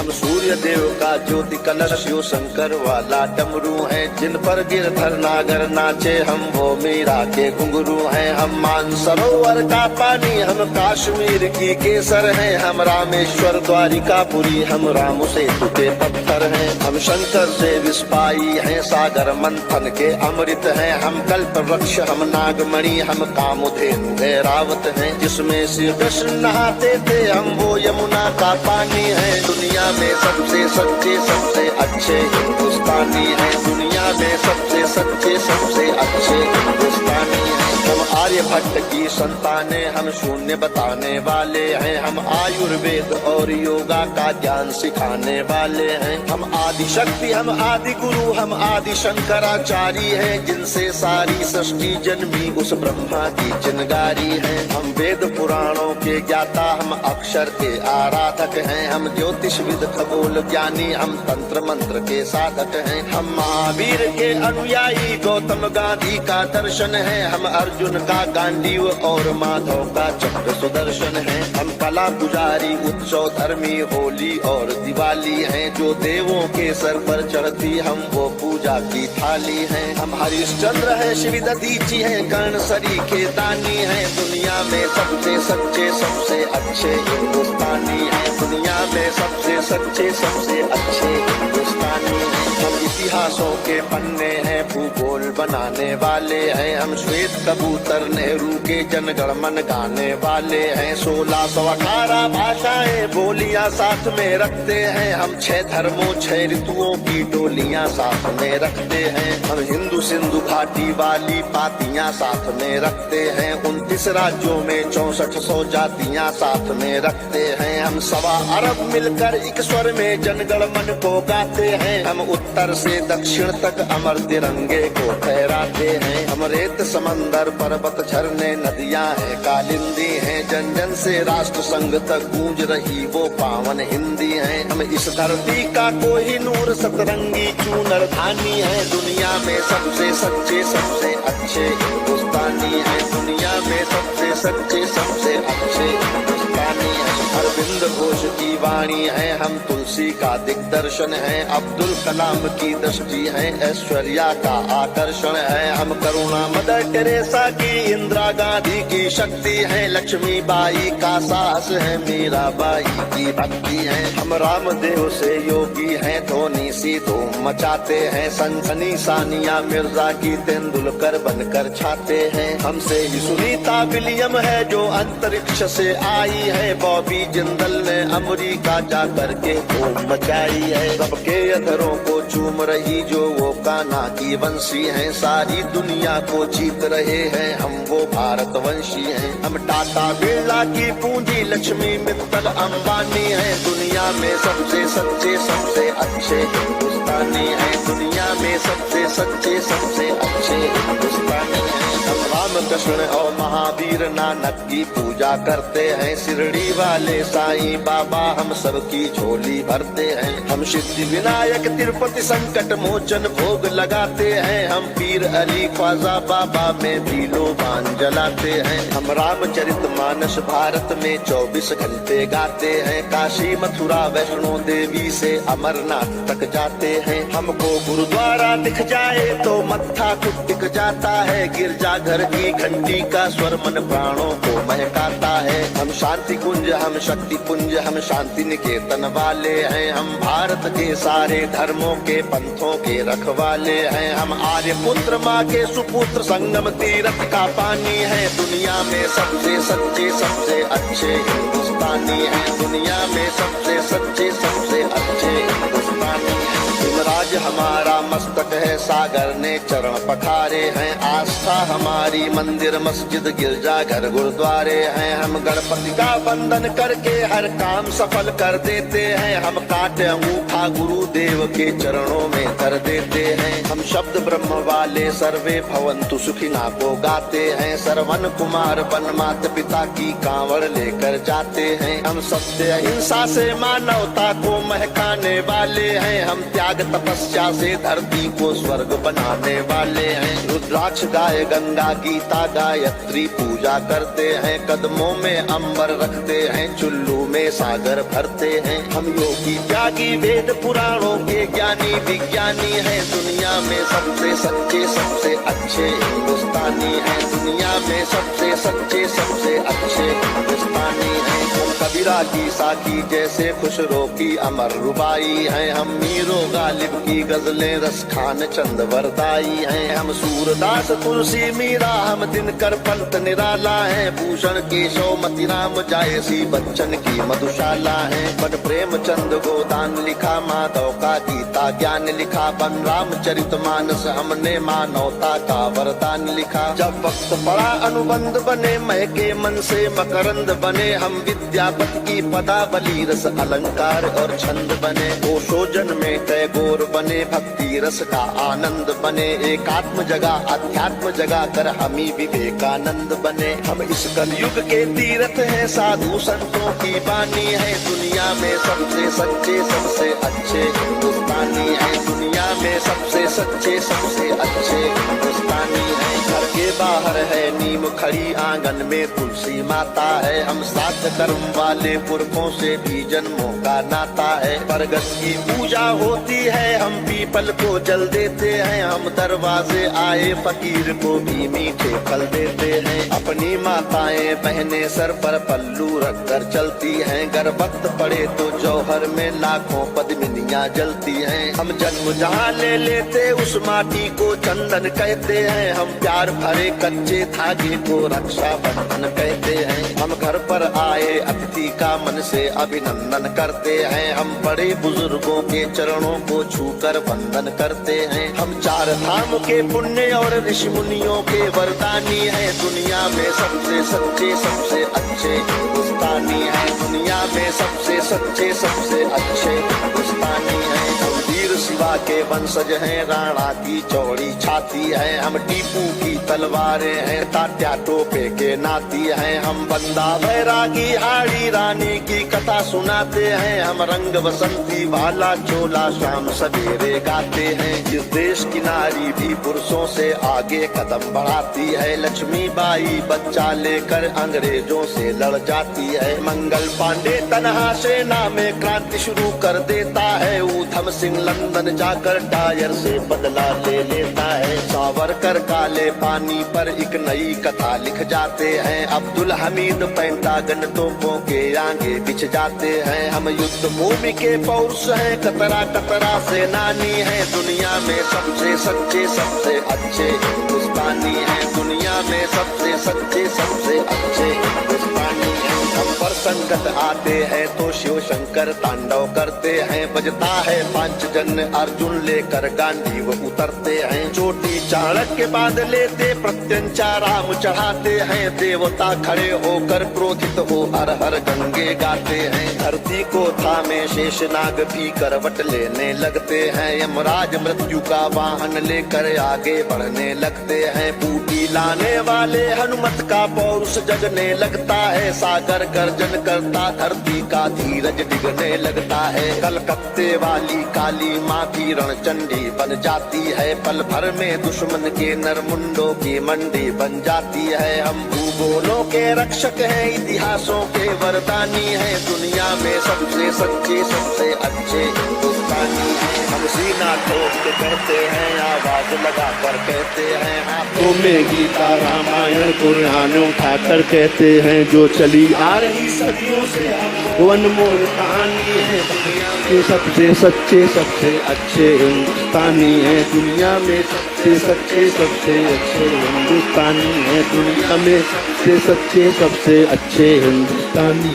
हम सूर्य देव का ज्योति कलश शिव शंकर वाला डमरू है, जिन पर गिरधर नागर नाचे हम वो मीरा के घुंघरू हैं। हम मानसरोवर का पानी हम कश्मीर की केसर हैं, हम रामेश्वर द्वारिकापुरी हम राम सेतु के पत्थर हैं। हम शंकर से विस्पाई हैं, सागर मंथन के अमृत हैं। हम कल्प वृक्ष हम नागमणि हम कामधेनु ऐरावत हैं। जिसमें श्री कृष्ण नहाते थे हम वो यमुना का पानी है। दुनिया में सबसे सच्चे सबसे अच्छे हिंदुस्तानी हैं, दुनिया में सबसे सच्चे सबसे अच्छे हिंदुस्तानी हैं। हम आर्यभट्ट की संताने हम शून्य बताने वाले हैं। हम आयुर्वेद और योगा का ज्ञान सिखाने वाले हैं। हम आदि शक्ति हम आदि गुरु हम आदि शंकराचार्य हैं, जिनसे सारी सृष्टि जन्मी उस ब्रह्मा की चिनगारी है। हम वेद पुराणों के ज्ञाता हम अक्षर के आराधक हैं। हम ज्योतिष विद खगोल ज्ञानी हम तंत्र मंत्र के साधक हैं। हम महावीर के अनुयायी गौतम गांधी का दर्शन है। हम अर्जुन का गांडीव और माधव का चक्र सुदर्शन है। हम कला पुजारी उत्सव धर्मी होली और दिवाली हैं, जो देवों के सर पर चढ़ती हम वो पूजा की थाली हैं। हम हरिश्चंद्र है श्री दधीची है कर्ण सरी के दानी है। दुनिया में सबसे सच्चे सबसे अच्छे हिंदुस्तानी है, दुनिया में सबसे सच्चे सबसे अच्छे हिंदुस्तानी है। हम इतिहासों के पन्ने हैं भूगोल बनाने वाले हैं। हम श्वेत कबूतर नेहरू के जनगण मन गाने वाले हैं। 1618 भाषाएं बोलियां साथ में रखते हैं। हम 6 धर्मों 6 ऋतुओं की डोलियां साथ में रखते हैं। हम हिंदू सिंधु घाटी वाली पातियां साथ में रखते हैं। 29 राज्यों में 6400 जातियां साथ में रखते हैं। हम 1.25 अरब मिलकर एक स्वर में जनगण मन को गाते हैं। हम उत्तर से दक्षिण तक अमर तिरंगे को फहराते हैं। हम रेत समंदर पर्वत झरने नदियां हैं कालिंदी हैं, जन जन से राष्ट्र संघ तक गूंज रही वो पावन हिंदी है। हम इस धरती का कोहिनूर सतरंगी चूनर धानी है। दुनिया में सबसे सच्चे सबसे अच्छे हिंदुस्तानी है, दुनिया में सबसे सच्चे सबसे अच्छे हिंदुस्तानी है। अरविंद घोष की वाणी है, हम तुलसी का दिग्दर्शन है। अब्दुल कलाम की दृष्टि है, ऐश्वर्या का आकर्षण है। हम करुणा मदर टेरेसा की इंदिरा गांधी की शक्ति है। लक्ष्मीबाई का साहस है, मीराबाई की भक्ति है। हम रामदेव से योगी हैं, धोनी सी धूम मचाते हैं। सनसनी सानिया मिर्जा की तेंदुलकर बनकर छाते हैं। हमसे ही सुनीता विलियम है जो अंतरिक्ष से आई है। बॉबी जिंदल ने अमेरिका जा करके धूम मचाई है। सबके अधरों को चूम रही जो वो कान्हा की वंशी है। सारी दुनिया को जीत रहे हैं हम वो भारतवंशी हैं। हम टाटा बिरला की पूंजी लक्ष्मी मित्तल अंबानी है। दुनिया में सबसे सच्चे सबसे अच्छे हिंदुस्तानी है, दुनिया में सबसे सच्चे सबसे अच्छे हिंदुस्तानी है। हम रामकृष्ण और महावीर नानक की पूजा करते हैं। शिरडी वाले साईं बाबा हम सबकी झोली भरते हैं। हम सिद्धि विनायक तिरुपति संकट मोचन भोग लगाते हैं। हम पीर अली ख्वाजा बाबा में भी लोबान जलाते हैं। हम रामचरित मानस भारत में 24 घंटे गाते हैं। काशी मथुरा वैष्णो देवी से अमरनाथ तक जाते हैं। हमको गुरुद्वारा दिख जाए तो मत्था खुद टिक जाता है। गिरजाघर की घंटी का स्वर मन प्राणों को महकाता है। हम शांति कुंज हम शक्ति पुंज हम शांति निकेतन वाले हैं। हम भारत के सारे धर्मों के पंथों के रखवाले हैं। हम आर्य पुत्र माँ के सुपुत्र संगम तीर्थ का पानी है। दुनिया में सबसे सच्चे सबसे अच्छे हिंदुस्तानी है, दुनिया में सबसे सच्चे सबसे अच्छे हिंदुस्तानी है। हिमराज हमारा मस्तक है, सागर ने चरण पखारे हैं। आस्था हमारी मंदिर मस्जिद गिरजा घर गुरुद्वारे हैं। हम गणपति का वंदन करके हर काम सफल कर देते हैं। हम काटे अंगूठा गुरुदेव के चरणों में धर देते हैं। हम शब्द ब्रह्म वाले सर्वे भवंतु सुखिना को गाते हैं। सरवन कुमार वन माता पिता की कांवड़ लेकर जाते हैं। हम सत्य अहिंसा से मानवता को महकाने वाले हैं। हम त्याग तपस्या से धरती को स्वर्ग बनाने वाले हैं। रुद्राक्ष गाय गंगा गीता गायत्री पूजा करते हैं। कदमों में अंबर रखते हैं, चुल्लू में सागर भरते हैं। हम योगी त्यागी वेद पुराणों के ज्ञानी विज्ञानी हैं। दुनिया में सबसे सच्चे सबसे अच्छे हिंदुस्तानी हैं। दुनिया में सबसे सच्चे सबसे अच्छे हिंदुस्तानी हैं। हम कबीरा की साकी जैसे खुशरो की अमर रुबाई हैं। हम मीरो गालिब की गजलें रस खान चंद वरदाई हैं। हम सूरदास तुलसी मीरा हम दिनकर पंत निराला है। भूषण केशव मतिराम जायसी बच्चन की मधुशाला है। बन प्रेमचंद गोदान लिखा, माधव का गीता ज्ञान लिखा। बन रामचरितमानस हमने मानवता का वरदान लिखा। जब वक्त पड़ा अनुबंध बने, महके मन से मकरंद बने। हम विद्यापति की पदावली रस अलंकार और छंद बने। ओशोजन में टैगोर बने, भक्ति रस का आनंद बने। एकात्म जगा अध्यात्म जगा कर हम ही विवेकानंद बने। हम इस कलयुग के तीर्थ हैं, साधु संतों की बानी है। दुनिया में सबसे सच्चे सबसे अच्छे हिंदुस्तानी है। दुनिया में सबसे सच्चे सबसे अच्छे हिंदुस्तानी है। घर के बाहर है नीम खड़ी, आंगन में तुलसी माता है। हम साथ कर्म वाले पुरखों से भी जन्मों का नाता है। बरगद की पूजा होती है, हम पीपल को जल देते हैं। हम दरवाजे आए फकीर को भी मीठे फल देते हैं। अपनी माताएं बहनें सर पर पल्लू रख कर चलती हैं। गर वक्त पड़े तो जौहर में लाखों पद्मिनियां जलती हैं। हम जन्म जहाँ ले लेते उस माटी को चंदन कहते हैं। हम प्यार भरे कच्चे धागे को रक्षा बंधन कहते हैं। हम घर पर आए अतिथि का मन से अभिनंदन करते हैं। हम बड़े बुजुर्गों के चरणों को छूकर वंदन करते हैं। हम चार धाम के पुण्य और ऋषि मुनियों के वरदानी हैं। दुनिया में सबसे सच्चे सबसे अच्छे हिंदुस्तानी हैं। दुनिया में सबसे सच्चे सबसे अच्छे हिंदुस्तानी हैं। हम वीर शिवा के वंशज हैं, राणा की चौड़ी छाती है। हम टीपू की तलवारें हैं, तात्या टोपे के नाती हैं। हम बंदा बैरागी हाड़ी रानी की कथा सुनाते हैं। हम रंग बसंती वाला चोला शाम सवेरे गाते हैं। जिस देश की नारी भी पुरुषों से आगे कदम बढ़ाती है। लक्ष्मी बाई बच्चा लेकर अंग्रेजों से लड़ जाती है। मंगल पांडे तनहा सेना में क्रांति शुरू कर देता है। ऊधम सिंह लंदन जाकर टायर से बदला ले लेता है। सावरकर काले पानी पर एक नई कथा लिख जाते हैं। अब्दुल हमीद पेंटागन तोपों के आगे बिछ जाते हैं। हम युद्ध भूमि के पौरुष हैं, कतरा कतरा सेनानी है। दुनिया में सबसे सच्चे सबसे अच्छे हिंदुस्तानी हैं। दुनिया में सबसे सच्चे सबसे अच्छे हिंदुस्तानी हैं। हम पर संकट आते हैं तो शिव शंकर तांडव करते हैं। बजता है पांचजन्य अर्जुन लेकर गांधी वो उतरते हैं। चोटी चाणक्य बांध लेते प्रत्यंचा राम चढ़ाते हैं। देवता खड़े होकर क्रोधित हो हर हर गंगे गाते हैं। धरती को थामे शेषनाग भी करवट लेने लगते हैं। यमराज मृत्यु का वाहन लेकर आगे बढ़ने लगते हैं। बूटी लाने वाले हनुमत का पौरुष जगने लगता है। सागर गर्जन करता धरती का धीरज डिगने लगता है। कलकत्ते वाली काली माँ की रणचंडी बन जाती है। पल भर में दुश्मन के नरमुंडों की मंडी बन जाती है। हम भूगोलों के रक्षक हैं, इतिहासों के वरदानी हैं। दुनिया में सबसे सच्चे सबसे अच्छे हिंदुस्तानी हैं। हम सीना ठोक के कहते हैं, आवाज लगा कर कहते हैं। हाथों में गीता रामायण कुरान उठा कर कहते हैं। जो चली आ रही सदियों से वो अनमोल कहानी है। दुनिया में सबसे सच्चे सबसे अच्छे हिंदुस्तानी है। दुनिया में सबसे सच्चे सबसे अच्छे हिंदुस्तानी है। दुनिया में सबसे सच्चे सबसे अच्छे हिंदुस्तानी,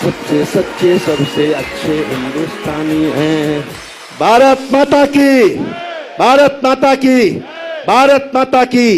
सबसे सच्चे सबसे अच्छे हिंदुस्तानी हैं। भारत माता की, भारत माता की, भारत माता की।